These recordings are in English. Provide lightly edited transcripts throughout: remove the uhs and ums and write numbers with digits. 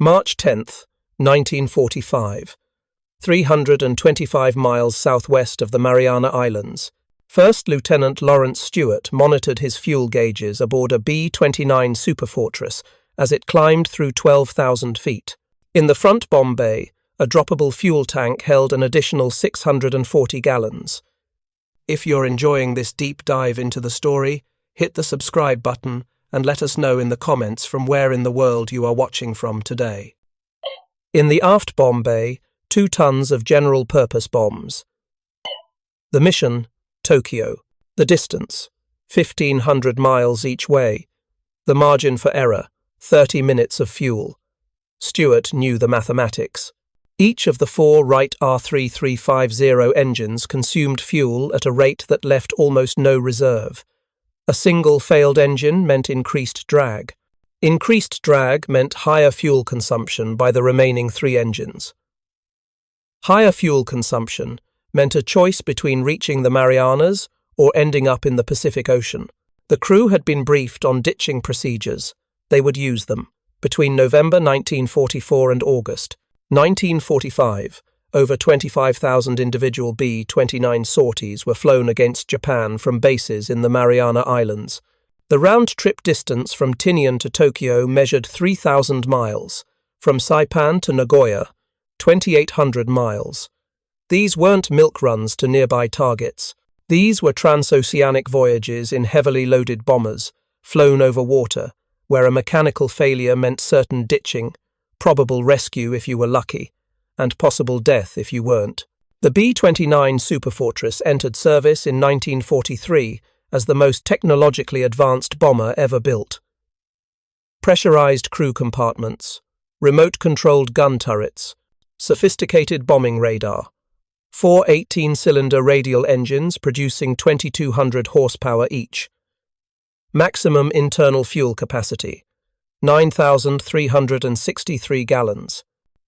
March 10, 1945. 325 miles southwest of the Mariana Islands. First Lieutenant Lawrence Stewart monitored his fuel gauges aboard a B-29 Superfortress as it climbed through 12,000 feet. In the front bomb bay, a droppable fuel tank held an additional 640 gallons. If you're enjoying this deep dive into the story, hit the subscribe button and let us know in the comments from where in the world you are watching from today. In the aft bomb bay, 2 tons of general-purpose bombs. The mission, Tokyo. The distance, 1,500 miles each way. The margin for error, 30 minutes of fuel. Stewart knew the mathematics. Each of the 4 Wright R-three 350 engines consumed fuel at a rate that left almost no reserve. A single failed engine meant increased drag. Increased drag meant higher fuel consumption by the remaining 3 engines. Higher fuel consumption meant a choice between reaching the Marianas or ending up in the Pacific Ocean. The crew had been briefed on ditching procedures. They would use them. Between November 1944 and August 1945, over 25,000 individual B-29 sorties were flown against Japan from bases in the Mariana Islands. The round-trip distance from Tinian to Tokyo measured 3,000 miles, from Saipan to Nagoya, 2,800 miles. These weren't milk runs to nearby targets. These were transoceanic voyages in heavily loaded bombers, flown over water, where a mechanical failure meant certain ditching, probable rescue if you were lucky, and possible death if you weren't. The B-29 Superfortress entered service in 1943 as the most technologically advanced bomber ever built. Pressurized crew compartments, remote-controlled gun turrets, sophisticated bombing radar, 4 18-cylinder radial engines producing 2,200 horsepower each. Maximum internal fuel capacity, 9,363 gallons.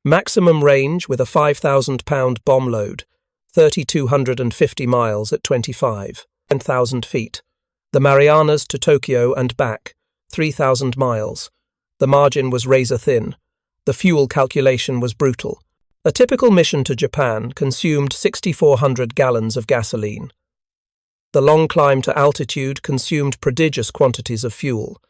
Maximum range with a 5,000-pound bomb load, 3,250 miles at 25,000 feet. The Marianas to Tokyo and back, 3,000 miles. The margin was razor-thin. The fuel calculation was brutal. A typical mission to Japan consumed 6,400 gallons of gasoline. The long climb to altitude consumed prodigious quantities of fuel.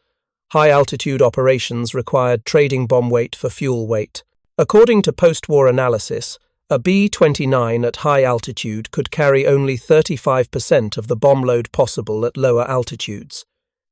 High-altitude operations required trading bomb weight for fuel weight. According to post-war analysis, a B-29 at high altitude could carry only 35% of the bomb load possible at lower altitudes.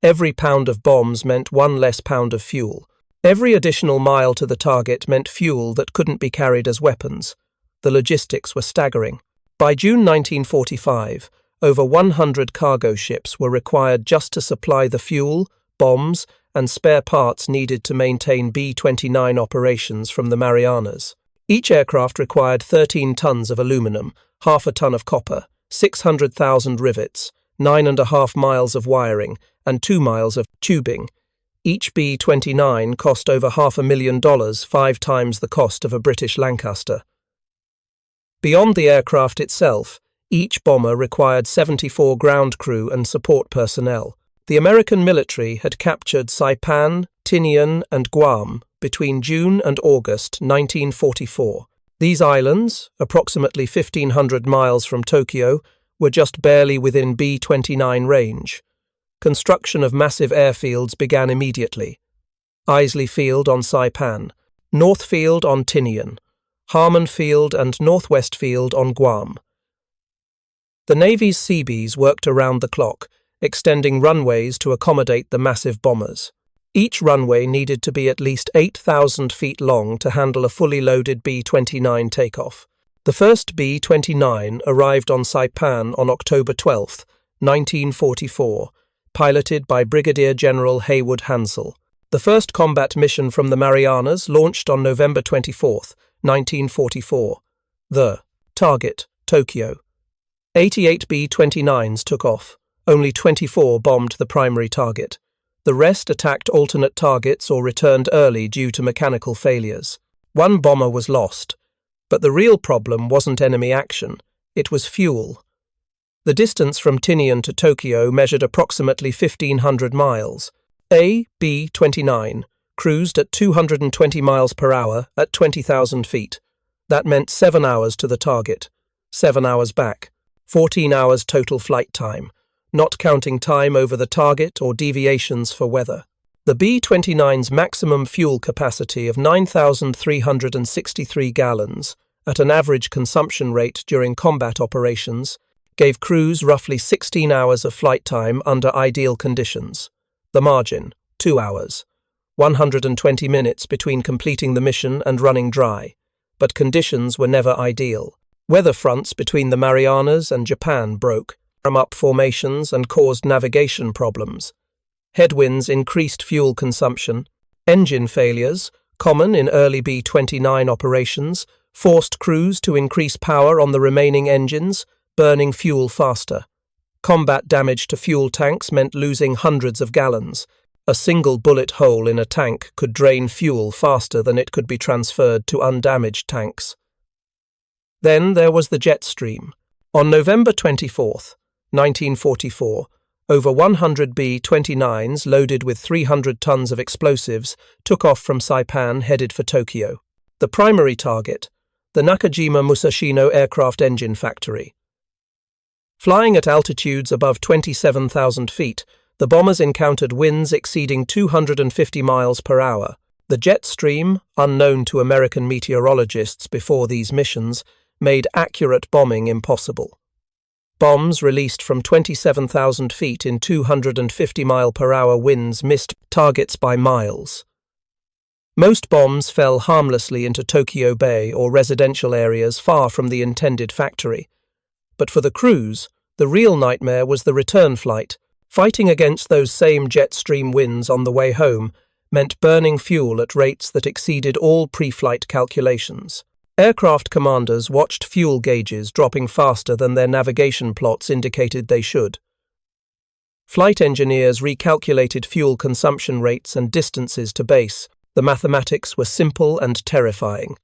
Every pound of bombs meant 1 less pound of fuel. Every additional mile to the target meant fuel that couldn't be carried as weapons. The logistics were staggering. By June 1945, over 100 cargo ships were required just to supply the fuel, bombs, and spare parts needed to maintain B-29 operations from the Marianas. Each aircraft required 13 tons of aluminum, half a ton of copper, 600,000 rivets, 9.5 miles of wiring, and 2 miles of tubing. Each B-29 cost over $500,000, 5 times the cost of a British Lancaster. Beyond the aircraft itself, each bomber required 74 ground crew and support personnel. The American military had captured Saipan, Tinian, and Guam between June and August 1944. These islands, approximately 1,500 miles from Tokyo, were just barely within B-29 range. Construction of massive airfields began immediately. Isley Field on Saipan, North Field on Tinian, Harmon Field and Northwest Field on Guam. The Navy's Seabees worked around the clock, extending runways to accommodate the massive bombers. Each runway needed to be at least 8,000 feet long to handle a fully loaded B-29 takeoff. The first B-29 arrived on Saipan on October 12, 1944, piloted by Brigadier General Haywood Hansell. The first combat mission from the Marianas launched on November 24, 1944. The target, Tokyo. 88 B-29s took off. Only 24 bombed the primary target. The rest attacked alternate targets or returned early due to mechanical failures. 1 bomber was lost, but the real problem wasn't enemy action, it was fuel. The distance from Tinian to Tokyo measured approximately 1,500 miles. A B-29 cruised at 220 miles per hour at 20,000 feet. That meant 7 hours to the target, 7 hours back, 14 hours total flight time, not counting time over the target or deviations for weather. The B-29's maximum fuel capacity of 9,363 gallons, at an average consumption rate during combat operations, gave crews roughly 16 hours of flight time under ideal conditions. The margin, 2 hours, 120 minutes between completing the mission and running dry, but conditions were never ideal. Weather fronts between the Marianas and Japan broke, up formations and caused navigation problems. Headwinds increased fuel consumption. Engine failures, common in early B-29 operations, forced crews to increase power on the remaining engines, burning fuel faster. Combat damage to fuel tanks meant losing hundreds of gallons. A single bullet hole in a tank could drain fuel faster than it could be transferred to undamaged tanks. Then there was the jet stream. On November 24, 1944, over 100 B-29s loaded with 300 tons of explosives took off from Saipan headed for Tokyo. The primary target, the Nakajima Musashino Aircraft Engine Factory. Flying at altitudes above 27,000 feet, the bombers encountered winds exceeding 250 miles per hour. The jet stream, unknown to American meteorologists before these missions, made accurate bombing impossible. Bombs released from 27,000 feet in 250-mile-per-hour winds missed targets by miles. Most bombs fell harmlessly into Tokyo Bay or residential areas far from the intended factory. But for the crews, the real nightmare was the return flight. Fighting against those same jet stream winds on the way home meant burning fuel at rates that exceeded all pre-flight calculations. Aircraft commanders watched fuel gauges dropping faster than their navigation plots indicated they should. Flight engineers recalculated fuel consumption rates and distances to base. The mathematics were simple and terrifying.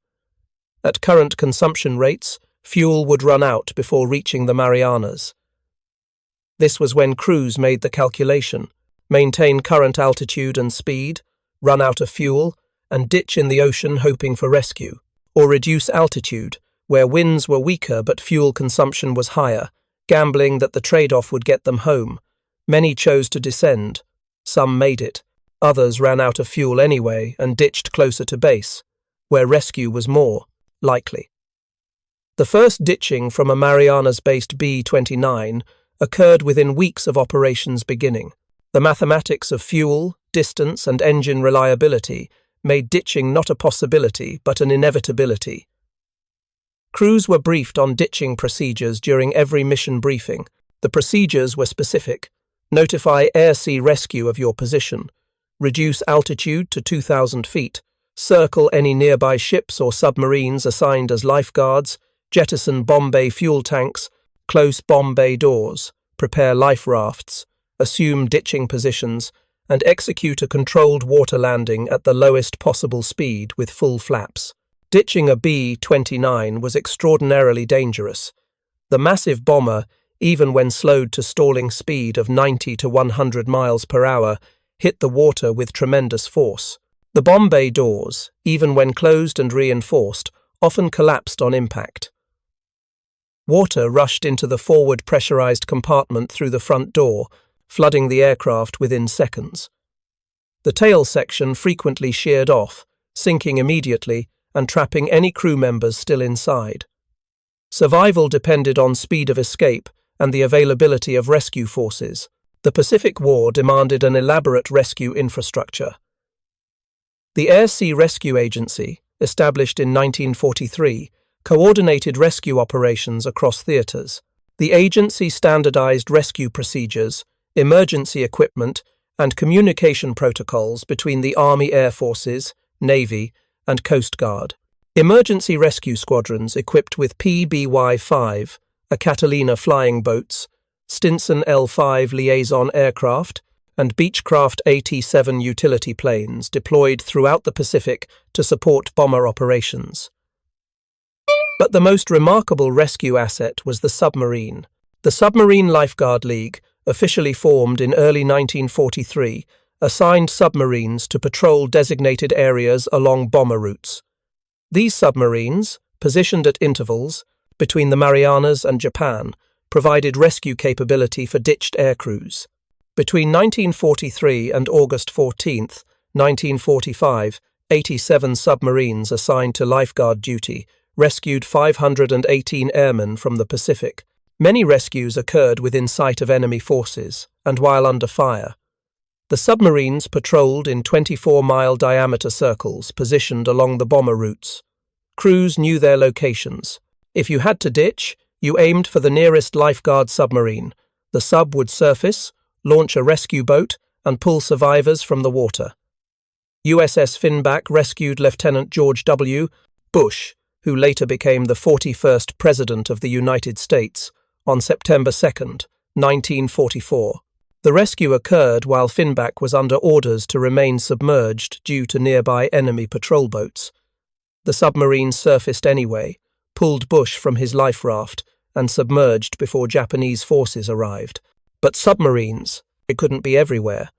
At current consumption rates, fuel would run out before reaching the Marianas. This was when crews made the calculation: maintain current altitude and speed, run out of fuel, and ditch in the ocean hoping for rescue. Or reduce altitude, where winds were weaker but fuel consumption was higher, gambling that the trade-off would get them home. Many chose to descend. Some made it. Others ran out of fuel anyway and ditched closer to base, where rescue was more likely. The first ditching from a Marianas-based B-29 occurred within weeks of operations beginning. The mathematics of fuel, distance, and engine reliability made ditching not a possibility but an inevitability. Crews were briefed on ditching procedures during every mission briefing. The procedures were specific: notify air-sea rescue of your position, reduce altitude to 2,000 feet, circle any nearby ships or submarines assigned as lifeguards, jettison bomb bay fuel tanks, close bomb bay doors, prepare life rafts, assume ditching positions, and execute a controlled water landing at the lowest possible speed with full flaps. Ditching a B-29 was extraordinarily dangerous. The massive bomber, even when slowed to stalling speed of 90 to 100 miles per hour, hit the water with tremendous force. The bomb bay doors, even when closed and reinforced, often collapsed on impact. Water rushed into the forward pressurized compartment through the front door, flooding the aircraft within seconds. The tail section frequently sheared off, sinking immediately and trapping any crew members still inside. Survival depended on speed of escape and the availability of rescue forces. The Pacific War demanded an elaborate rescue infrastructure. The Air Sea Rescue Agency, established in 1943, coordinated rescue operations across theaters. The agency standardized rescue procedures, emergency equipment, and communication protocols between the Army Air Forces, Navy, and Coast Guard. Emergency rescue squadrons equipped with PBY-5, a Catalina flying boats, Stinson L-5 liaison aircraft, and Beechcraft AT-7 utility planes deployed throughout the Pacific to support bomber operations. But the most remarkable rescue asset was the submarine. The Submarine Lifeguard League, officially formed in early 1943, assigned submarines to patrol designated areas along bomber routes. These submarines, positioned at intervals between the Marianas and Japan, provided rescue capability for ditched aircrews. Between 1943 and August 14, 1945, 87 submarines assigned to lifeguard duty rescued 518 airmen from the Pacific. Many rescues occurred within sight of enemy forces and while under fire. The submarines patrolled in 24-mile diameter circles positioned along the bomber routes. Crews knew their locations. If you had to ditch, you aimed for the nearest lifeguard submarine. The sub would surface, launch a rescue boat, and pull survivors from the water. USS Finback rescued Lieutenant George W. Bush, who later became the 41st President of the United States, on September 2, 1944. The rescue occurred while Finback was under orders to remain submerged due to nearby enemy patrol boats. The submarine surfaced anyway, pulled Bush from his life raft, and submerged before Japanese forces arrived. But submarines, it couldn't be everywhere.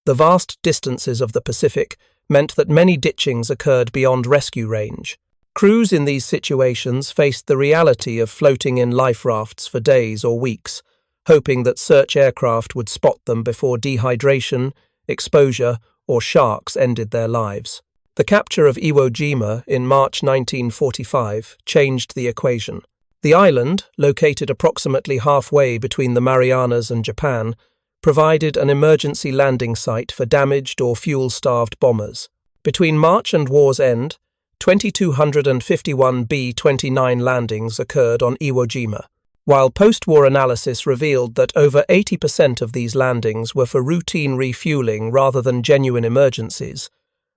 The vast distances of the Pacific meant that many ditchings occurred beyond rescue range. Crews in these situations faced the reality of floating in life rafts for days or weeks, hoping that search aircraft would spot them before dehydration, exposure, or sharks ended their lives. The capture of Iwo Jima in March 1945 changed the equation. The island, located approximately halfway between the Marianas and Japan, provided an emergency landing site for damaged or fuel-starved bombers. Between March and war's end, 2,251 B-29 landings occurred on Iwo Jima, while post-war analysis revealed that over 80% of these landings were for routine refueling rather than genuine emergencies.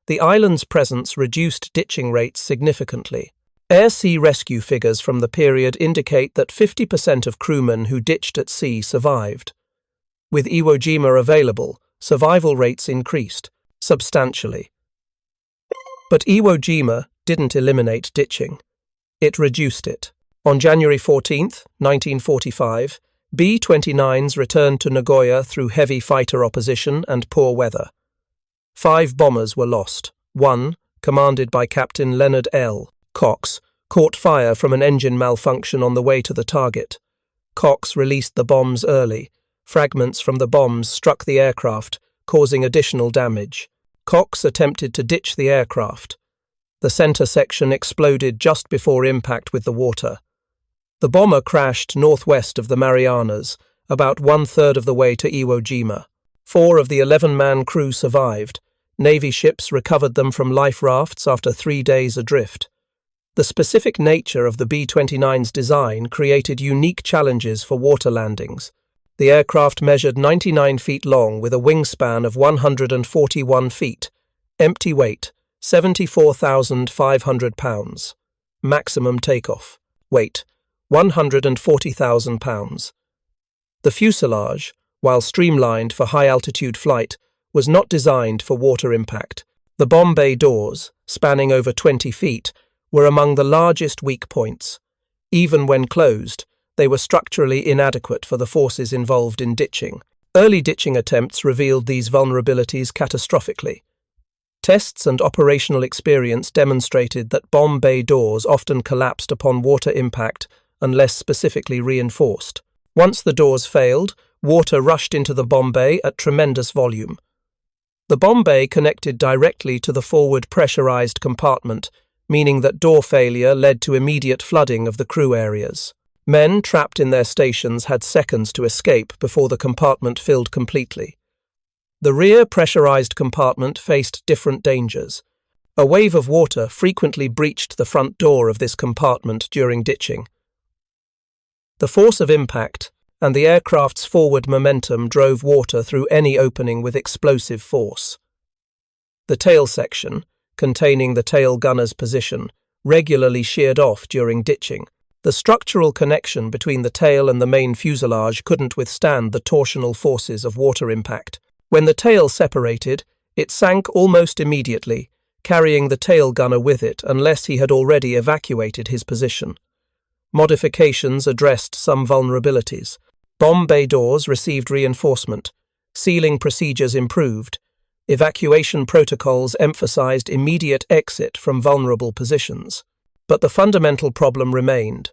The island's presence reduced ditching rates significantly. Air-sea rescue figures from the period indicate that 50% of crewmen who ditched at sea survived. With Iwo Jima available, survival rates increased substantially. But Iwo Jima didn't eliminate ditching. It reduced it. On January 14, 1945, B-29s returned to Nagoya through heavy fighter opposition and poor weather. 5 bombers were lost. One, commanded by Captain Leonard L. Cox, caught fire from an engine malfunction on the way to the target. Cox released the bombs early. Fragments from the bombs struck the aircraft, causing additional damage. Cox attempted to ditch the aircraft. The center section exploded just before impact with the water. The bomber crashed northwest of the Marianas, about 1/3 of the way to Iwo Jima. 4 of the 11-man crew survived. Navy ships recovered them from life rafts after 3 days adrift. The specific nature of the B-29's design created unique challenges for water landings. The aircraft measured 99 feet long with a wingspan of 141 feet. Empty weight, 74,500 pounds. Maximum takeoff. Weight, 140,000 pounds. The fuselage, while streamlined for high-altitude flight, was not designed for water impact. The bomb bay doors, spanning over 20 feet, were among the largest weak points. Even when closed, they were structurally inadequate for the forces involved in ditching. Early ditching attempts revealed these vulnerabilities catastrophically. Tests and operational experience demonstrated that bomb bay doors often collapsed upon water impact unless specifically reinforced. Once the doors failed, water rushed into the bomb bay at tremendous volume. The bomb bay connected directly to the forward pressurized compartment, meaning that door failure led to immediate flooding of the crew areas. Men trapped in their stations had seconds to escape before the compartment filled completely. The rear pressurized compartment faced different dangers. A wave of water frequently breached the front door of this compartment during ditching. The force of impact and the aircraft's forward momentum drove water through any opening with explosive force. The tail section, containing the tail gunner's position, regularly sheared off during ditching. The structural connection between the tail and the main fuselage couldn't withstand the torsional forces of water impact. When the tail separated, it sank almost immediately, carrying the tail gunner with it unless he had already evacuated his position. Modifications addressed some vulnerabilities. Bomb bay doors received reinforcement. Sealing procedures improved. Evacuation protocols emphasized immediate exit from vulnerable positions. But the fundamental problem remained.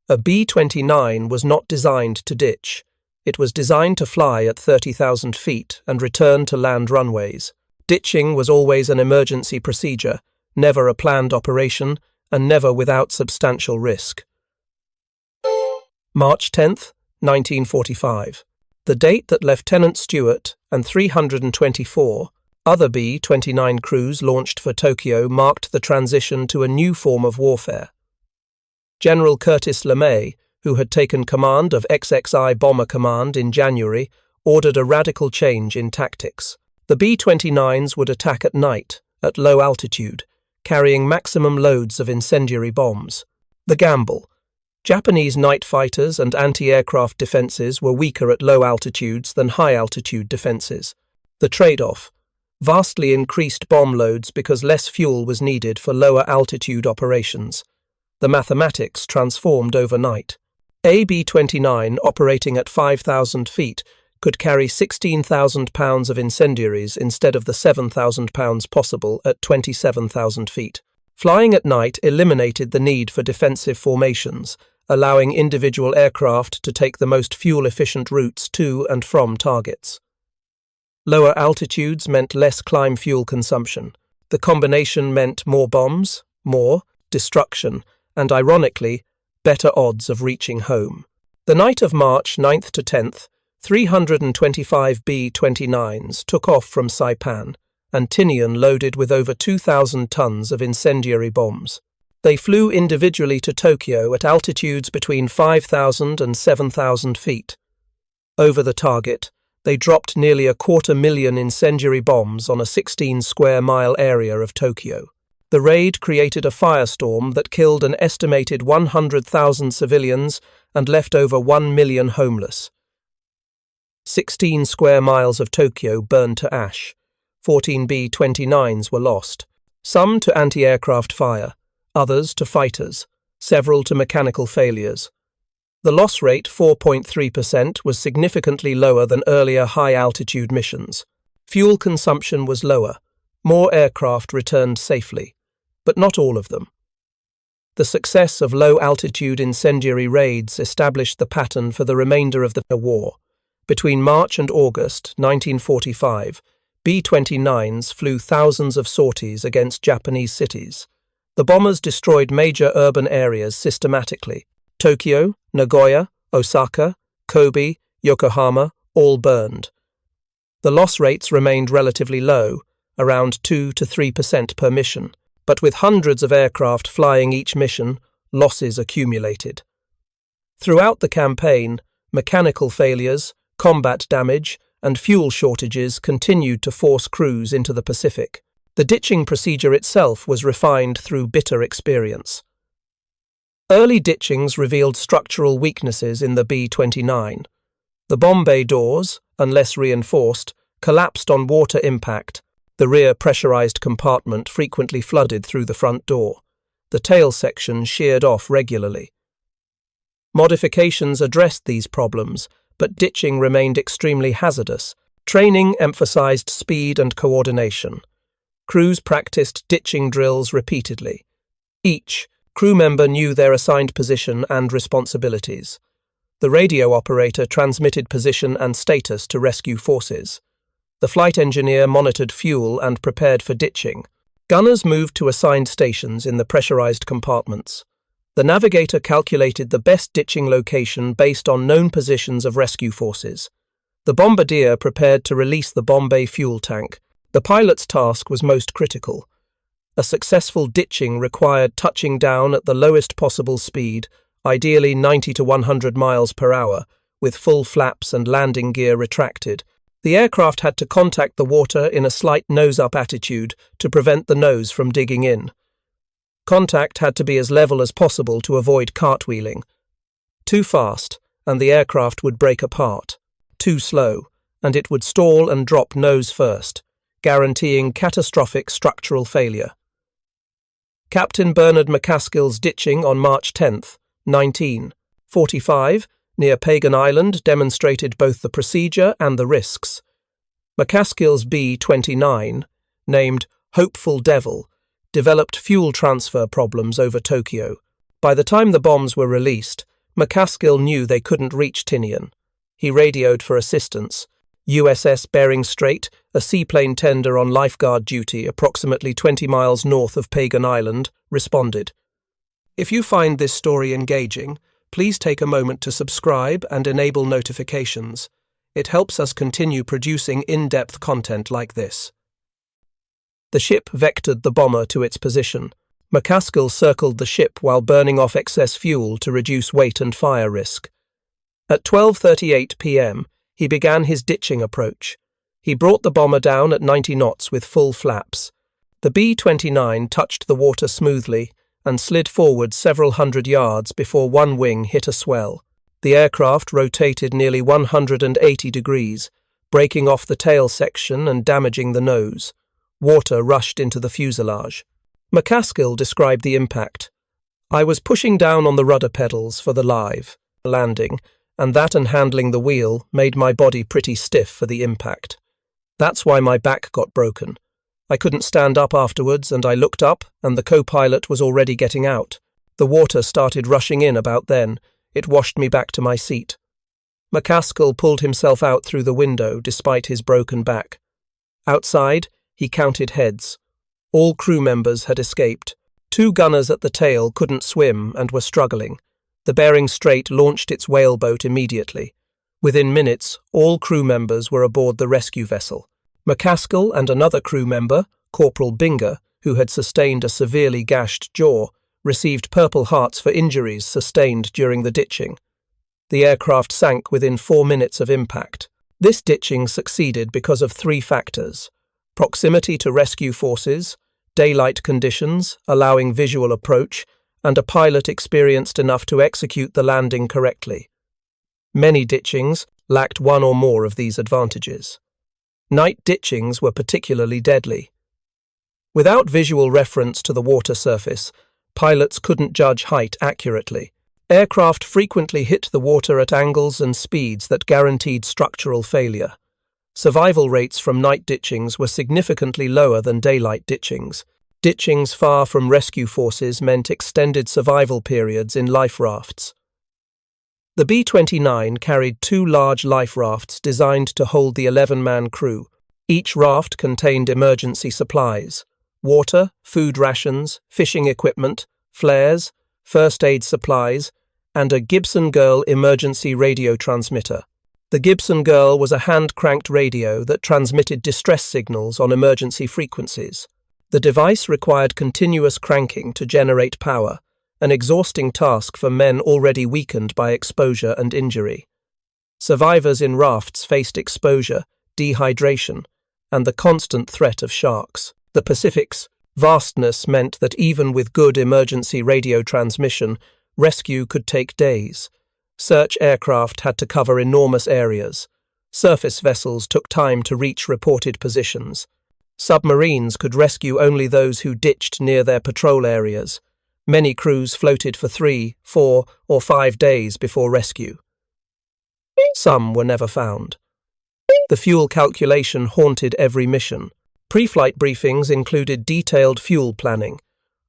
A B-29 was not designed to ditch. It was designed to fly at 30,000 feet and return to land runways. Ditching was always an emergency procedure, never a planned operation, and never without substantial risk. March 10, 1945. The date that Lieutenant Stewart and 324 other B-29 crews launched for Tokyo marked the transition to a new form of warfare. General Curtis LeMay, who had taken command of XXI Bomber Command in January, ordered a radical change in tactics. The B-29s would attack at night, at low altitude, carrying maximum loads of incendiary bombs. The gamble. Japanese night fighters and anti-aircraft defenses were weaker at low altitudes than high-altitude defenses. The trade-off. Vastly increased bomb loads because less fuel was needed for lower-altitude operations. The mathematics transformed overnight. A B-29 operating at 5,000 feet could carry 16,000 pounds of incendiaries instead of the 7,000 pounds possible at 27,000 feet. Flying at night eliminated the need for defensive formations, allowing individual aircraft to take the most fuel-efficient routes to and from targets. Lower altitudes meant less climb fuel consumption. The combination meant more bombs, more destruction, and ironically, better odds of reaching home. The night of March 9th to 10th, 325 B-29s took off from Saipan, and Tinian loaded with over 2,000 tons of incendiary bombs. They flew individually to Tokyo at altitudes between 5,000 and 7,000 feet. Over the target, they dropped nearly 250,000 incendiary bombs on a 16-square-mile area of Tokyo. The raid created a firestorm that killed an estimated 100,000 civilians and left over 1 million homeless. 16 square miles of Tokyo burned to ash. 14 B-29s were lost, some to anti-aircraft fire, others to fighters, several to mechanical failures. The loss rate, 4.3%, was significantly lower than earlier high-altitude missions. Fuel consumption was lower. More aircraft returned safely, but not all of them. The success of low-altitude incendiary raids established the pattern for the remainder of the war. Between March and August 1945, B-29s flew thousands of sorties against Japanese cities. The bombers destroyed major urban areas systematically. Tokyo, Nagoya, Osaka, Kobe, Yokohama, all burned. The loss rates remained relatively low, around 2 to 3% per mission, but with hundreds of aircraft flying each mission, losses accumulated. Throughout the campaign, mechanical failures, combat damage, and fuel shortages continued to force crews into the Pacific. The ditching procedure itself was refined through bitter experience. Early ditchings revealed structural weaknesses in the B-29. The bomb bay doors, unless reinforced, collapsed on water impact. The rear pressurized compartment frequently flooded through the front door. The tail section sheared off regularly. Modifications addressed these problems, but ditching remained extremely hazardous. Training emphasized speed and coordination. Crews practiced ditching drills repeatedly. Each crew member knew their assigned position and responsibilities. The radio operator transmitted position and status to rescue forces. The flight engineer monitored fuel and prepared for ditching. Gunners moved to assigned stations in the pressurized compartments. The navigator calculated the best ditching location based on known positions of rescue forces. The bombardier prepared to release the bomb bay fuel tank. The pilot's task was most critical. A successful ditching required touching down at the lowest possible speed, ideally 90 to 100 miles per hour, with full flaps and landing gear retracted. The aircraft had to contact the water in a slight nose-up attitude to prevent the nose from digging in. Contact had to be as level as possible to avoid cartwheeling. Too fast, and the aircraft would break apart. Too slow, and it would stall and drop nose first, guaranteeing catastrophic structural failure. Captain Bernard McCaskill's ditching on March 10, 1945, near Pagan Island demonstrated both the procedure and the risks. McCaskill's B-29, named Hopeful Devil, developed fuel transfer problems over Tokyo. By the time the bombs were released, McCaskill knew they couldn't reach Tinian. He radioed for assistance. USS Bering Strait, a seaplane tender on lifeguard duty approximately 20 miles north of Pagan Island, responded. If you find this story engaging, please take a moment to subscribe and enable notifications. It helps us continue producing in-depth content like this. The ship vectored the bomber to its position. McCaskill circled the ship while burning off excess fuel to reduce weight and fire risk. At 12:38 p.m., he began his ditching approach. He brought the bomber down at 90 knots with full flaps. The B-29 touched the water smoothly and slid forward several hundred yards before one wing hit a swell. The aircraft rotated nearly 180 degrees, breaking off the tail section and damaging the nose. Water rushed into the fuselage. McCaskill described the impact. "I was pushing down on the rudder pedals for the live landing, and that and handling the wheel made my body pretty stiff for the impact. That's why my back got broken. I couldn't stand up afterwards, and I looked up, and the co-pilot was already getting out. The water started rushing in about then. It washed me back to my seat." McCaskill pulled himself out through the window despite his broken back. Outside, he counted heads. All crew members had escaped. 2 gunners at the tail couldn't swim and were struggling. The Bering Strait launched its whaleboat immediately. Within minutes, all crew members were aboard the rescue vessel. McCaskill and another crew member, Corporal Binger, who had sustained a severely gashed jaw, received Purple Hearts for injuries sustained during the ditching. The aircraft sank within 4 minutes of impact. This ditching succeeded because of 3 factors: proximity to rescue forces, daylight conditions, allowing visual approach, and a pilot experienced enough to execute the landing correctly. Many ditchings lacked one or more of these advantages. Night ditchings were particularly deadly. Without visual reference to the water surface, pilots couldn't judge height accurately. Aircraft frequently hit the water at angles and speeds that guaranteed structural failure. Survival rates from night ditchings were significantly lower than daylight ditchings. Ditchings far from rescue forces meant extended survival periods in life rafts. The B-29 carried 2 large life rafts designed to hold the 11-man crew. Each raft contained emergency supplies: water, food rations, fishing equipment, flares, first aid supplies, and a Gibson Girl emergency radio transmitter. The Gibson Girl was a hand-cranked radio that transmitted distress signals on emergency frequencies. The device required continuous cranking to generate power, an exhausting task for men already weakened by exposure and injury. Survivors in rafts faced exposure, dehydration, and the constant threat of sharks. The Pacific's vastness meant that even with good emergency radio transmission, rescue could take days. Search aircraft had to cover enormous areas. Surface vessels took time to reach reported positions. Submarines could rescue only those who ditched near their patrol areas. Many crews floated for 3, 4, or 5 days before rescue. Some were never found. The fuel calculation haunted every mission. Pre-flight briefings included detailed fuel planning.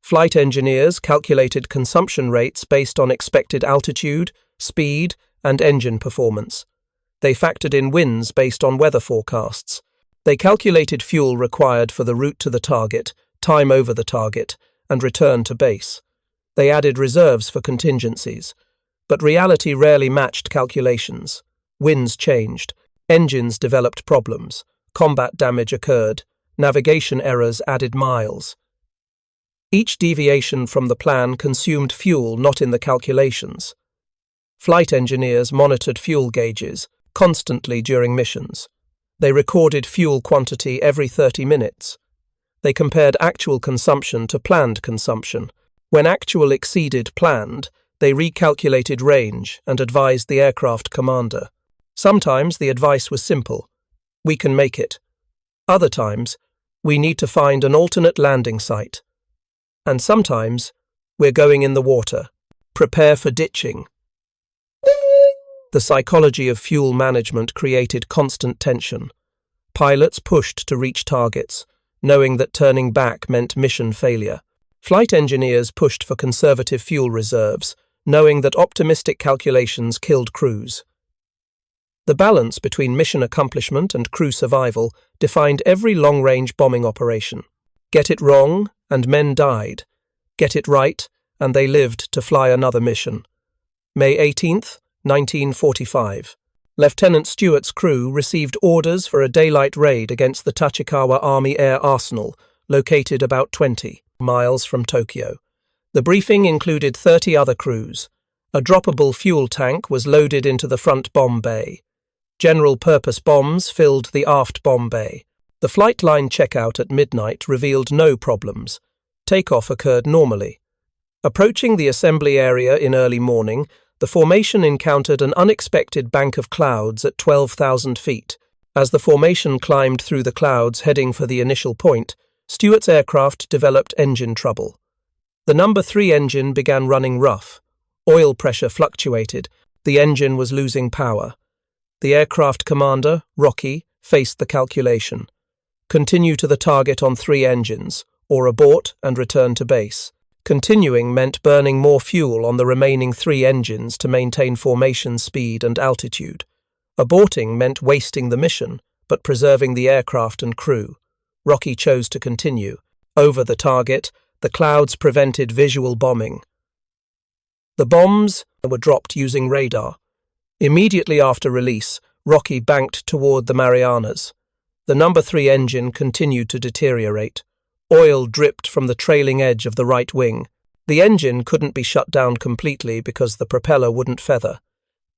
Flight engineers calculated consumption rates based on expected altitude, speed, and engine performance. They factored in winds based on weather forecasts. They calculated fuel required for the route to the target, time over the target, and return to base. They added reserves for contingencies. But reality rarely matched calculations. Winds changed. Engines developed problems. Combat damage occurred. Navigation errors added miles. Each deviation from the plan consumed fuel not in the calculations. Flight engineers monitored fuel gauges constantly during missions. They recorded fuel quantity every 30 minutes. They compared actual consumption to planned consumption. When actual exceeded planned, they recalculated range and advised the aircraft commander. Sometimes the advice was simple: we can make it. Other times, we need to find an alternate landing site. And sometimes, we're going in the water. Prepare for ditching. The psychology of fuel management created constant tension. Pilots pushed to reach targets, knowing that turning back meant mission failure. Flight engineers pushed for conservative fuel reserves, knowing that optimistic calculations killed crews. The balance between mission accomplishment and crew survival defined every long-range bombing operation. Get it wrong, and men died. Get it right, and they lived to fly another mission. May 18th, 1945. Lieutenant Stewart's crew received orders for a daylight raid against the Tachikawa Army Air Arsenal, located about 20 miles from Tokyo. The briefing included 30 other crews. A droppable fuel tank was loaded into the front bomb bay. General-purpose bombs filled the aft bomb bay. The flight line checkout at midnight revealed no problems. Takeoff occurred normally. Approaching the assembly area in early morning, the formation encountered an unexpected bank of clouds at 12,000 feet. As the formation climbed through the clouds heading for the initial point, Stewart's aircraft developed engine trouble. The No. 3 engine began running rough. Oil pressure fluctuated. The engine was losing power. The aircraft commander, Rocky, faced the calculation. Continue to the target on 3 engines, or abort and return to base. Continuing meant burning more fuel on the remaining 3 engines to maintain formation speed and altitude. Aborting meant wasting the mission, but preserving the aircraft and crew. Rocky chose to continue. Over the target, the clouds prevented visual bombing. The bombs were dropped using radar. Immediately after release, Rocky banked toward the Marianas. The No. 3 engine continued to deteriorate. Oil dripped from the trailing edge of the right wing. The engine couldn't be shut down completely because the propeller wouldn't feather.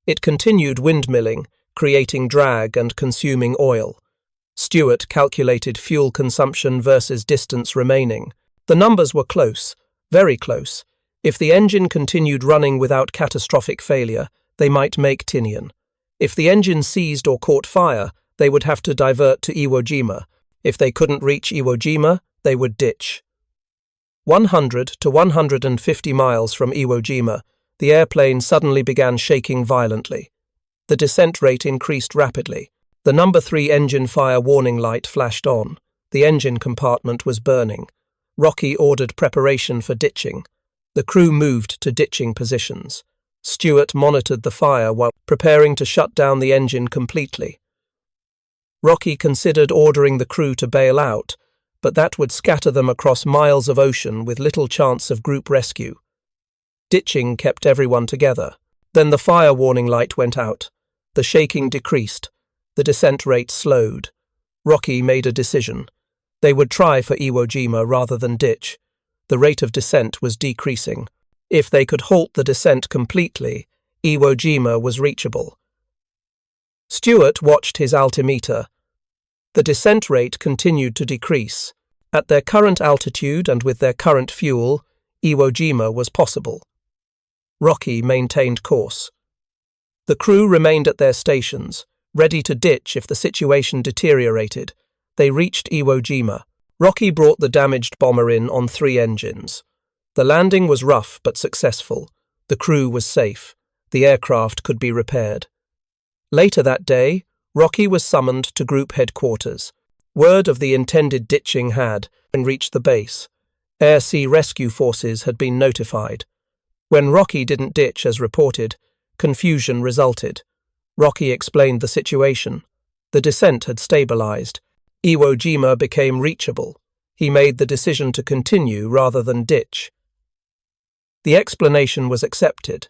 It continued windmilling, creating drag and consuming oil. Stewart calculated fuel consumption versus distance remaining. The numbers were close, very close. If the engine continued running without catastrophic failure, they might make Tinian. If the engine seized or caught fire, they would have to divert to Iwo Jima. If they couldn't reach Iwo Jima, they would ditch. 100 to 150 miles from Iwo Jima, the airplane suddenly began shaking violently. The descent rate increased rapidly. The No. 3 engine fire warning light flashed on. The engine compartment was burning. Rocky ordered preparation for ditching. The crew moved to ditching positions. Stewart monitored the fire while preparing to shut down the engine completely. Rocky considered ordering the crew to bail out, but that would scatter them across miles of ocean with little chance of group rescue. Ditching kept everyone together. Then the fire warning light went out. The shaking decreased. The descent rate slowed. Rocky made a decision. They would try for Iwo Jima rather than ditch. The rate of descent was decreasing. If they could halt the descent completely, Iwo Jima was reachable. Stewart watched his altimeter. The descent rate continued to decrease. At their current altitude and with their current fuel, Iwo Jima was possible. Rocky maintained course. The crew remained at their stations, ready to ditch if the situation deteriorated. They reached Iwo Jima. Rocky brought the damaged bomber in on 3 engines. The landing was rough but successful. The crew was safe. The aircraft could be repaired. Later that day, Rocky was summoned to group headquarters. Word of the intended ditching had reached the base. Air-Sea Rescue Forces had been notified. When Rocky didn't ditch as reported, confusion resulted. Rocky explained the situation. The descent had stabilized. Iwo Jima became reachable. He made the decision to continue rather than ditch. The explanation was accepted.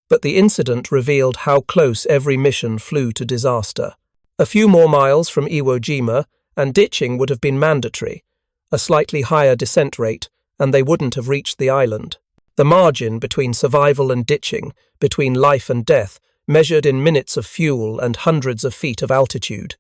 But the incident revealed how close every mission flew to disaster. A few more miles from Iwo Jima, and ditching would have been mandatory. A slightly higher descent rate, and they wouldn't have reached the island. The margin between survival and ditching, between life and death, measured in minutes of fuel and hundreds of feet of altitude.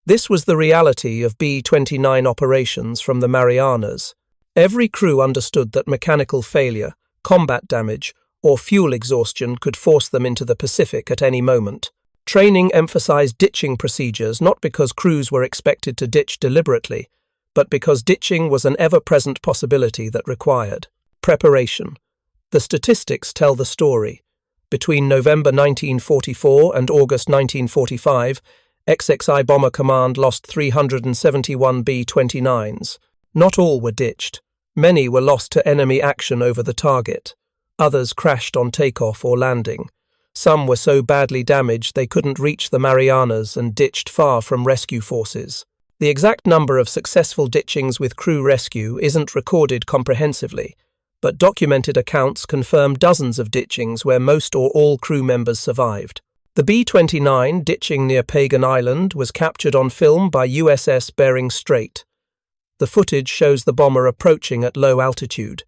This was the reality of B-29 operations from the Marianas. Every crew understood that mechanical failure, combat damage, or fuel exhaustion could force them into the Pacific at any moment. Training emphasized ditching procedures not because crews were expected to ditch deliberately, but because ditching was an ever-present possibility that required preparation. The statistics tell the story. Between November 1944 and August 1945, XXI Bomber Command lost 371 B-29s. Not all were ditched. Many were lost to enemy action over the target. Others crashed on takeoff or landing. Some were so badly damaged they couldn't reach the Marianas and ditched far from rescue forces. The exact number of successful ditchings with crew rescue isn't recorded comprehensively, but documented accounts confirm dozens of ditchings where most or all crew members survived. The B-29 ditching near Pagan Island was captured on film by USS Bering Strait. The footage shows the bomber approaching at low altitude.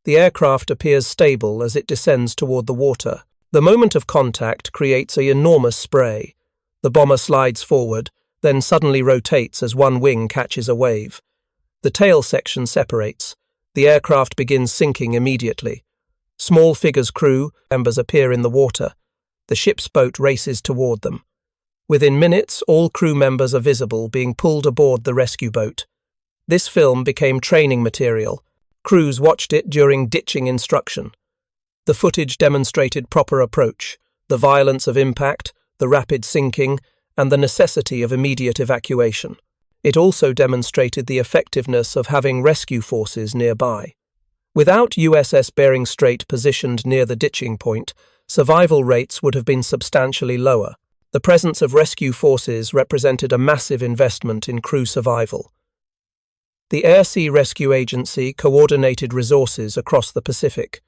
The aircraft appears stable as it descends toward the water. The moment of contact creates an enormous spray. The bomber slides forward, then suddenly rotates as one wing catches a wave. The tail section separates. The aircraft begins sinking immediately. Small figures crew members appear in the water. The ship's boat races toward them. Within minutes, all crew members are visible being pulled aboard the rescue boat. This film became training material. Crews watched it during ditching instruction. The footage demonstrated proper approach, the violence of impact, the rapid sinking, and the necessity of immediate evacuation. It also demonstrated the effectiveness of having rescue forces nearby. Without USS Bering Strait positioned near the ditching point, survival rates would have been substantially lower. The presence of rescue forces represented a massive investment in crew survival. The Air Sea Rescue Agency coordinated resources across the Pacific.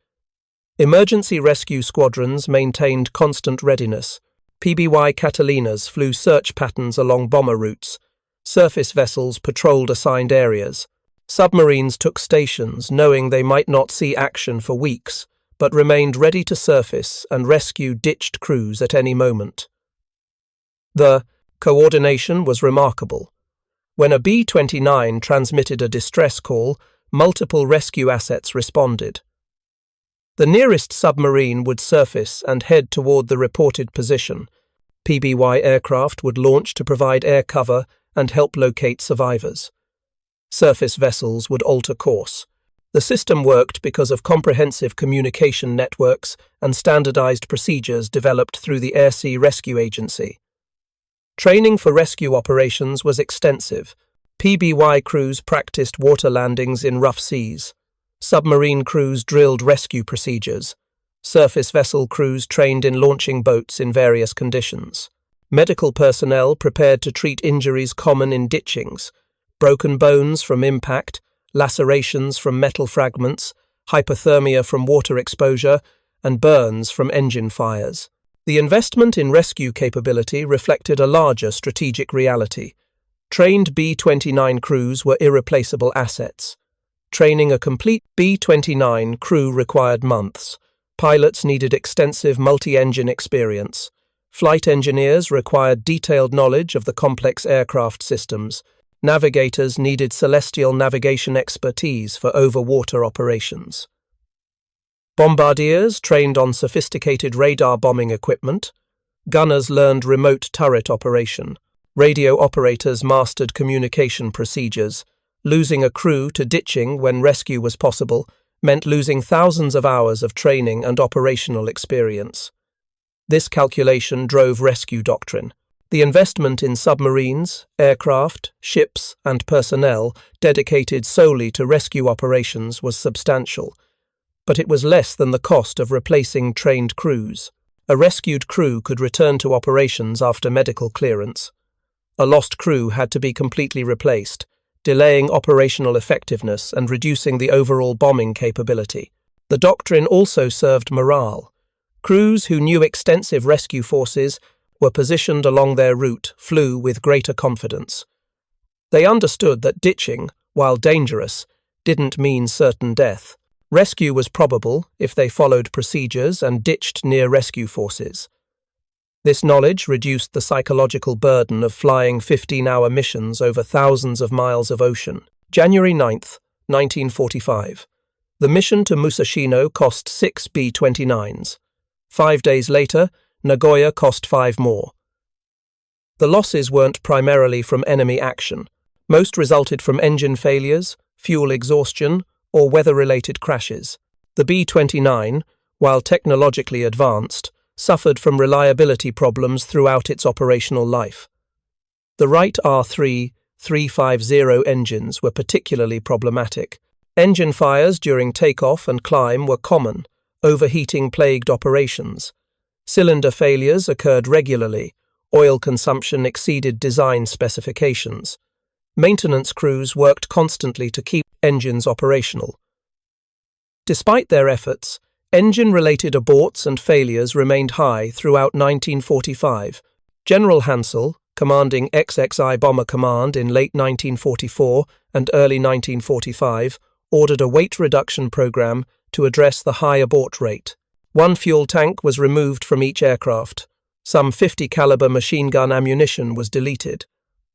Emergency rescue squadrons maintained constant readiness. PBY Catalinas flew search patterns along bomber routes. Surface vessels patrolled assigned areas. Submarines took stations, knowing they might not see action for weeks, but remained ready to surface and rescue ditched crews at any moment. The coordination was remarkable. When a B-29 transmitted a distress call, multiple rescue assets responded. The nearest submarine would surface and head toward the reported position. PBY aircraft would launch to provide air cover and help locate survivors. Surface vessels would alter course. The system worked because of comprehensive communication networks and standardized procedures developed through the Air Sea Rescue Agency. Training for rescue operations was extensive. PBY crews practiced water landings in rough seas. Submarine crews drilled rescue procedures. Surface vessel crews trained in launching boats in various conditions. Medical personnel prepared to treat injuries common in ditchings: broken bones from impact, lacerations from metal fragments, hypothermia from water exposure, and burns from engine fires. The investment in rescue capability reflected a larger strategic reality. Trained B-29 crews were irreplaceable assets. Training a complete B-29 crew required months. Pilots needed extensive multi-engine experience. Flight engineers required detailed knowledge of the complex aircraft systems. Navigators needed celestial navigation expertise for over-water operations. Bombardiers trained on sophisticated radar bombing equipment. Gunners learned remote turret operation. Radio operators mastered communication procedures. Losing a crew to ditching when rescue was possible meant losing thousands of hours of training and operational experience. This calculation drove rescue doctrine. The investment in submarines, aircraft, ships, and personnel dedicated solely to rescue operations was substantial, but it was less than the cost of replacing trained crews. A rescued crew could return to operations after medical clearance. A lost crew had to be completely replaced, delaying operational effectiveness and reducing the overall bombing capability. The doctrine also served morale. Crews who knew extensive rescue forces were positioned along their route, flew with greater confidence. They understood that ditching, while dangerous, didn't mean certain death. Rescue was probable if they followed procedures and ditched near rescue forces. This knowledge reduced the psychological burden of flying 15-hour missions over thousands of miles of ocean. January 9, 1945. The mission to Musashino cost 6 B-29s. 5 days later, Nagoya cost 5 more. The losses weren't primarily from enemy action. Most resulted from engine failures, fuel exhaustion, or weather-related crashes. The B-29, while technologically advanced, suffered from reliability problems throughout its operational life. The Wright R-three 350 engines were particularly problematic. Engine fires during takeoff and climb were common. Overheating plagued operations. Cylinder failures occurred regularly. Oil consumption exceeded design specifications. Maintenance crews worked constantly to keep engines operational. Despite their efforts, engine-related aborts and failures remained high throughout 1945. General Hansel, commanding XXI Bomber Command in late 1944 and early 1945, ordered a weight reduction program to address the high abort rate. One fuel tank was removed from each aircraft. Some 50 caliber machine gun ammunition was deleted.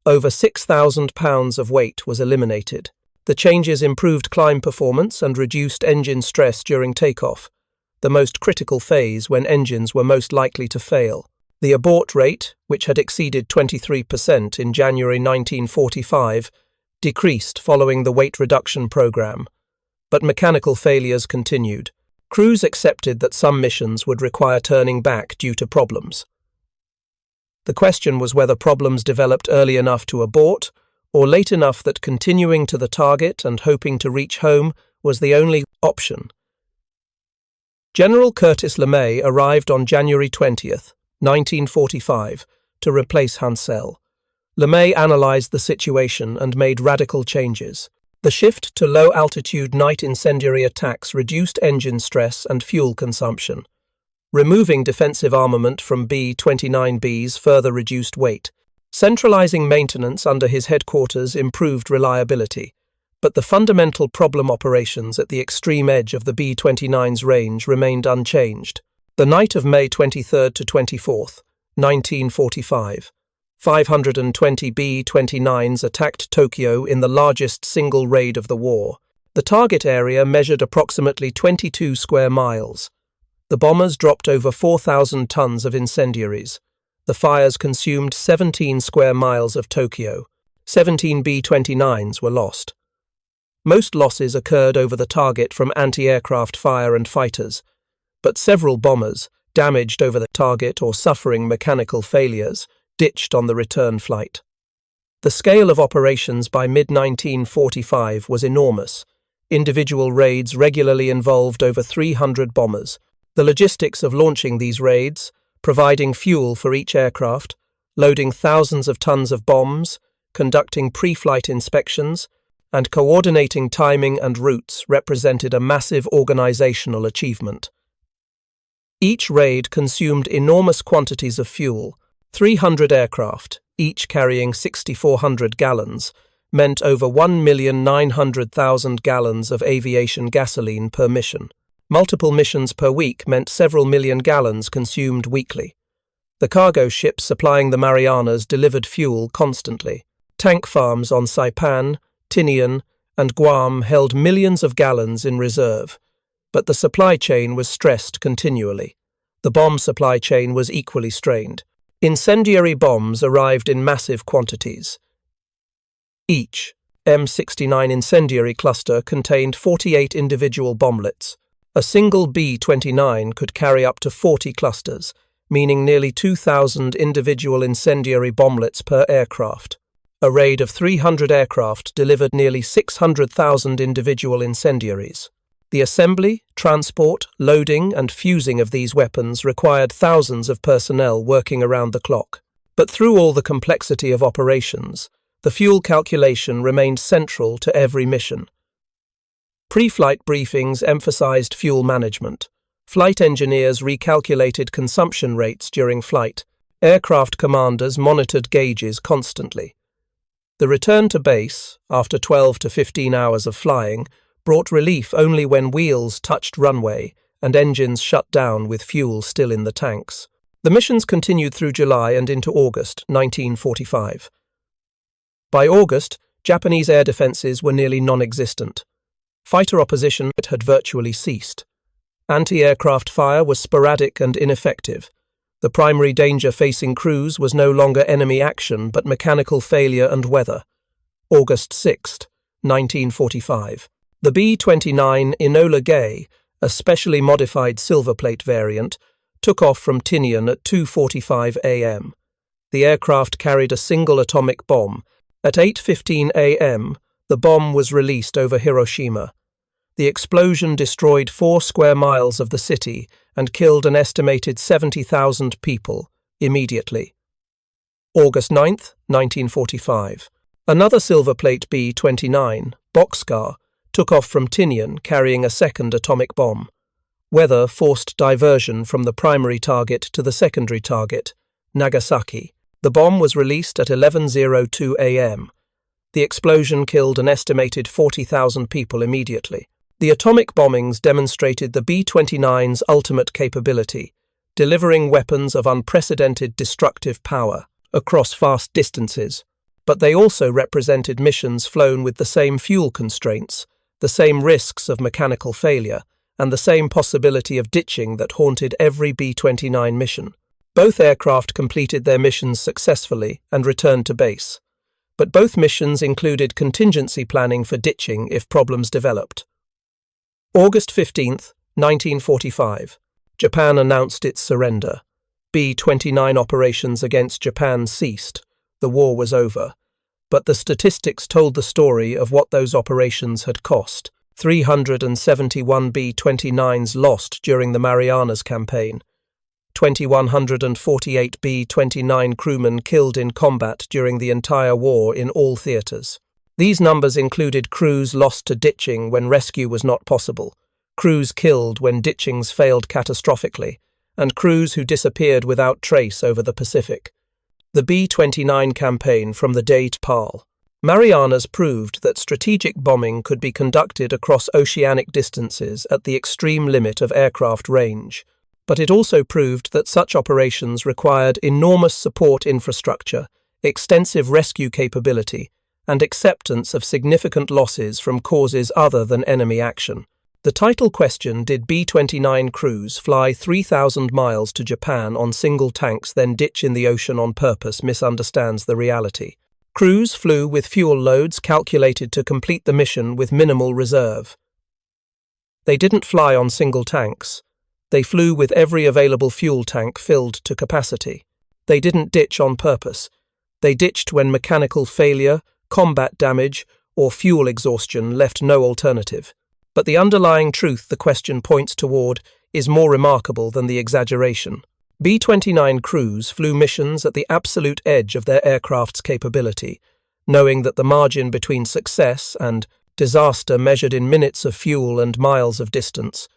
Over 6,000 pounds of weight was eliminated. The changes improved climb performance and reduced engine stress during takeoff, the most critical phase when engines were most likely to fail. The abort rate, which had exceeded 23% in January 1945, decreased following the weight reduction program, but mechanical failures continued. Crews accepted that some missions would require turning back due to problems. The question was whether problems developed early enough to abort, or late enough that continuing to the target and hoping to reach home was the only option. General Curtis LeMay arrived on January 20th, 1945, to replace Hansel. LeMay analyzed the situation and made radical changes. The shift to low-altitude night incendiary attacks reduced engine stress and fuel consumption. Removing defensive armament from B-29Bs further reduced weight. Centralizing maintenance under his headquarters improved reliability, but the fundamental problem operations at the extreme edge of the B-29's range remained unchanged. The night of May 23rd to 24th, 1945, 520 B-29s attacked Tokyo in the largest single raid of the war. The target area measured approximately 22 square miles. The bombers dropped over 4,000 tons of incendiaries. The fires consumed 17 square miles of Tokyo. 17 B-29s were lost. Most losses occurred over the target from anti-aircraft fire and fighters, but several bombers, damaged over the target or suffering mechanical failures, ditched on the return flight. The scale of operations by mid-1945 was enormous. Individual raids regularly involved over 300 bombers. The logistics of launching these raids, providing fuel for each aircraft, loading thousands of tons of bombs, conducting pre-flight inspections, and coordinating timing and routes represented a massive organizational achievement. Each raid consumed enormous quantities of fuel. 300 aircraft, each carrying 6,400 gallons, meant over 1,900,000 gallons of aviation gasoline per mission. Multiple missions per week meant several million gallons consumed weekly. The cargo ships supplying the Marianas delivered fuel constantly. Tank farms on Saipan, Tinian, and Guam held millions of gallons in reserve, but the supply chain was stressed continually. The bomb supply chain was equally strained. Incendiary bombs arrived in massive quantities. Each M69 incendiary cluster contained 48 individual bomblets. A single B-29 could carry up to 40 clusters, meaning nearly 2,000 individual incendiary bomblets per aircraft. A raid of 300 aircraft delivered nearly 600,000 individual incendiaries. The assembly, transport, loading, and fusing of these weapons required thousands of personnel working around the clock. But through all the complexity of operations, the fuel calculation remained central to every mission. Pre-flight briefings emphasized fuel management. Flight engineers recalculated consumption rates during flight. Aircraft commanders monitored gauges constantly. The return to base, after 12 to 15 hours of flying, brought relief only when wheels touched runway and engines shut down with fuel still in the tanks. The missions continued through July and into August 1945. By August, Japanese air defenses were nearly non-existent. Fighter opposition had virtually ceased. Anti-aircraft fire was sporadic and ineffective. The primary danger facing crews was no longer enemy action but mechanical failure and weather. August 6, 1945. The B-29 Enola Gay, a specially modified silverplate variant, took off from Tinian at 2:45 a.m. The aircraft carried a single atomic bomb. At 8:15 a.m., the bomb was released over Hiroshima. The explosion destroyed 4 square miles of the city and killed an estimated 70,000 people immediately. August 9, 1945. Another silverplate B-29 boxcar took off from Tinian carrying a second atomic bomb. Weather forced diversion from the primary target to the secondary target, Nagasaki. The bomb was released at 11:02 a.m. The explosion killed an estimated 40,000 people immediately. The atomic bombings demonstrated the B-29's ultimate capability, delivering weapons of unprecedented destructive power across vast distances. But they also represented missions flown with the same fuel constraints, the same risks of mechanical failure, and the same possibility of ditching that haunted every B-29 mission. Both aircraft completed their missions successfully and returned to base. But both missions included contingency planning for ditching if problems developed. August 15, 1945. Japan announced its surrender. B-29 operations against Japan ceased. The war was over. But the statistics told the story of what those operations had cost. 371 B-29s lost during the Marianas campaign. 2,148 B-29 crewmen killed in combat during the entire war in all theatres. These numbers included crews lost to ditching when rescue was not possible, crews killed when ditchings failed catastrophically, and crews who disappeared without trace over the Pacific. The B-29 campaign from the date PAL. Marianas proved that strategic bombing could be conducted across oceanic distances at the extreme limit of aircraft range. But it also proved that such operations required enormous support infrastructure, extensive rescue capability, and acceptance of significant losses from causes other than enemy action. The title question, did B-29 crews fly 3,000 miles to Japan on single tanks then ditch in the ocean on purpose, misunderstands the reality. Crews flew with fuel loads calculated to complete the mission with minimal reserve. They didn't fly on single tanks. They flew with every available fuel tank filled to capacity. They didn't ditch on purpose. They ditched when mechanical failure, combat damage, or fuel exhaustion left no alternative. But the underlying truth the question points toward is more remarkable than the exaggeration. B-29 crews flew missions at the absolute edge of their aircraft's capability, knowing that the margin between success and disaster measured in minutes of fuel and miles of distance.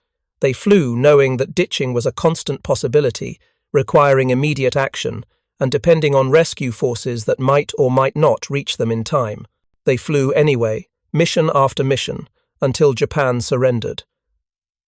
They flew knowing that ditching was a constant possibility, requiring immediate action, and depending on rescue forces that might or might not reach them in time. They flew anyway, mission after mission, until Japan surrendered.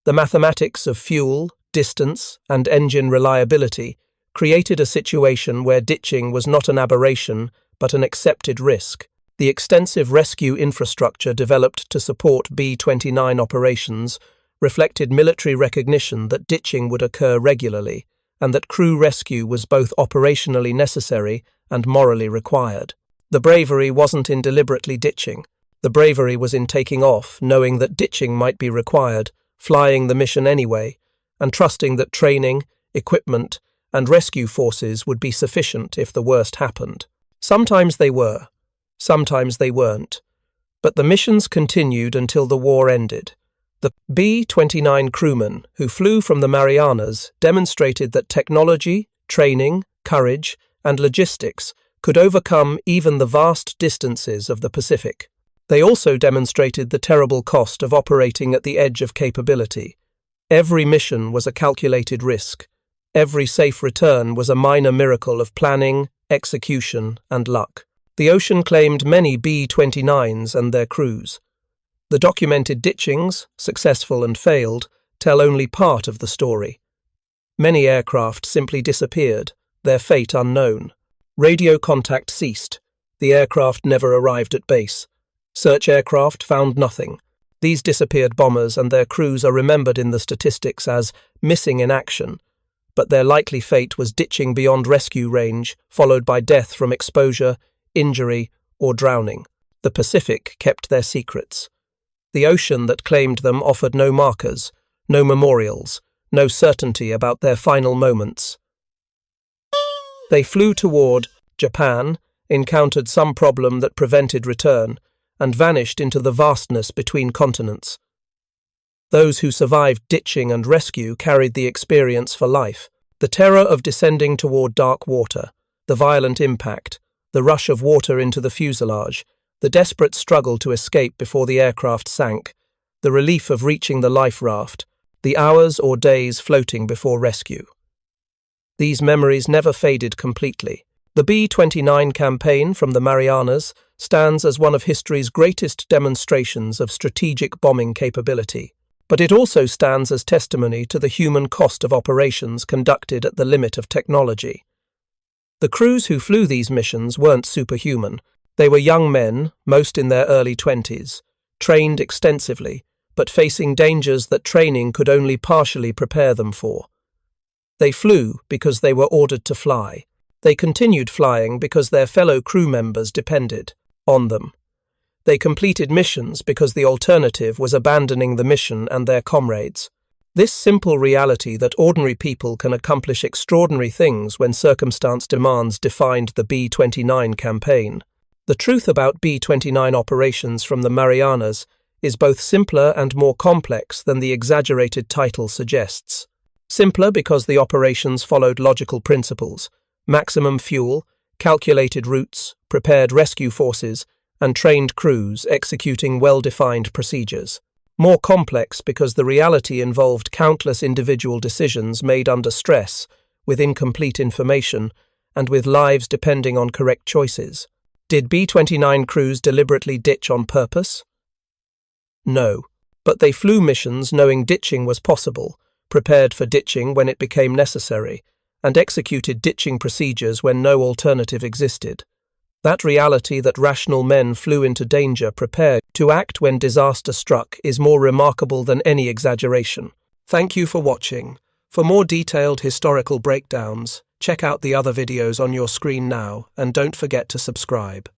The mathematics of fuel, distance, and engine reliability created a situation where ditching was not an aberration but an accepted risk. The extensive rescue infrastructure developed to support B-29 operations reflected military recognition that ditching would occur regularly, and that crew rescue was both operationally necessary and morally required. The bravery wasn't in deliberately ditching. The bravery was in taking off, knowing that ditching might be required, flying the mission anyway, and trusting that training, equipment, and rescue forces would be sufficient if the worst happened. Sometimes they were, sometimes they weren't. But the missions continued until the war ended. The B-29 crewmen who flew from the Marianas demonstrated that technology, training, courage, and logistics could overcome even the vast distances of the Pacific. They also demonstrated the terrible cost of operating at the edge of capability. Every mission was a calculated risk. Every safe return was a minor miracle of planning, execution, and luck. The ocean claimed many B-29s and their crews. The documented ditchings, successful and failed, tell only part of the story. Many aircraft simply disappeared, their fate unknown. Radio contact ceased. The aircraft never arrived at base. Search aircraft found nothing. These disappeared bombers and their crews are remembered in the statistics as missing in action, but their likely fate was ditching beyond rescue range, followed by death from exposure, injury, or drowning. The Pacific kept their secrets. The ocean that claimed them offered no markers, no memorials, no certainty about their final moments. They flew toward Japan, encountered some problem that prevented return and vanished into the vastness between continents. Those who survived ditching and rescue carried the experience for life. The terror of descending toward dark water, the violent impact, the rush of water into the fuselage, the desperate struggle to escape before the aircraft sank, the relief of reaching the life raft, the hours or days floating before rescue. These memories never faded completely. The B-29 campaign from the Marianas stands as one of history's greatest demonstrations of strategic bombing capability, but it also stands as testimony to the human cost of operations conducted at the limit of technology. The crews who flew these missions weren't superhuman. They were young men, most in their early 20s, trained extensively, but facing dangers that training could only partially prepare them for. They flew because they were ordered to fly. They continued flying because their fellow crew members depended on them. They completed missions because the alternative was abandoning the mission and their comrades. This simple reality that ordinary people can accomplish extraordinary things when circumstance demands defined the B-29 campaign. The truth about B-29 operations from the Marianas is both simpler and more complex than the exaggerated title suggests. Simpler because the operations followed logical principles: maximum fuel, calculated routes, prepared rescue forces, and trained crews executing well-defined procedures. More complex because the reality involved countless individual decisions made under stress, with incomplete information, and with lives depending on correct choices. Did B-29 crews deliberately ditch on purpose? No, but they flew missions knowing ditching was possible, prepared for ditching when it became necessary, and executed ditching procedures when no alternative existed. That reality that rational men flew into danger prepared to act when disaster struck is more remarkable than any exaggeration. Thank you for watching. For more detailed historical breakdowns, check out the other videos on your screen now, and don't forget to subscribe.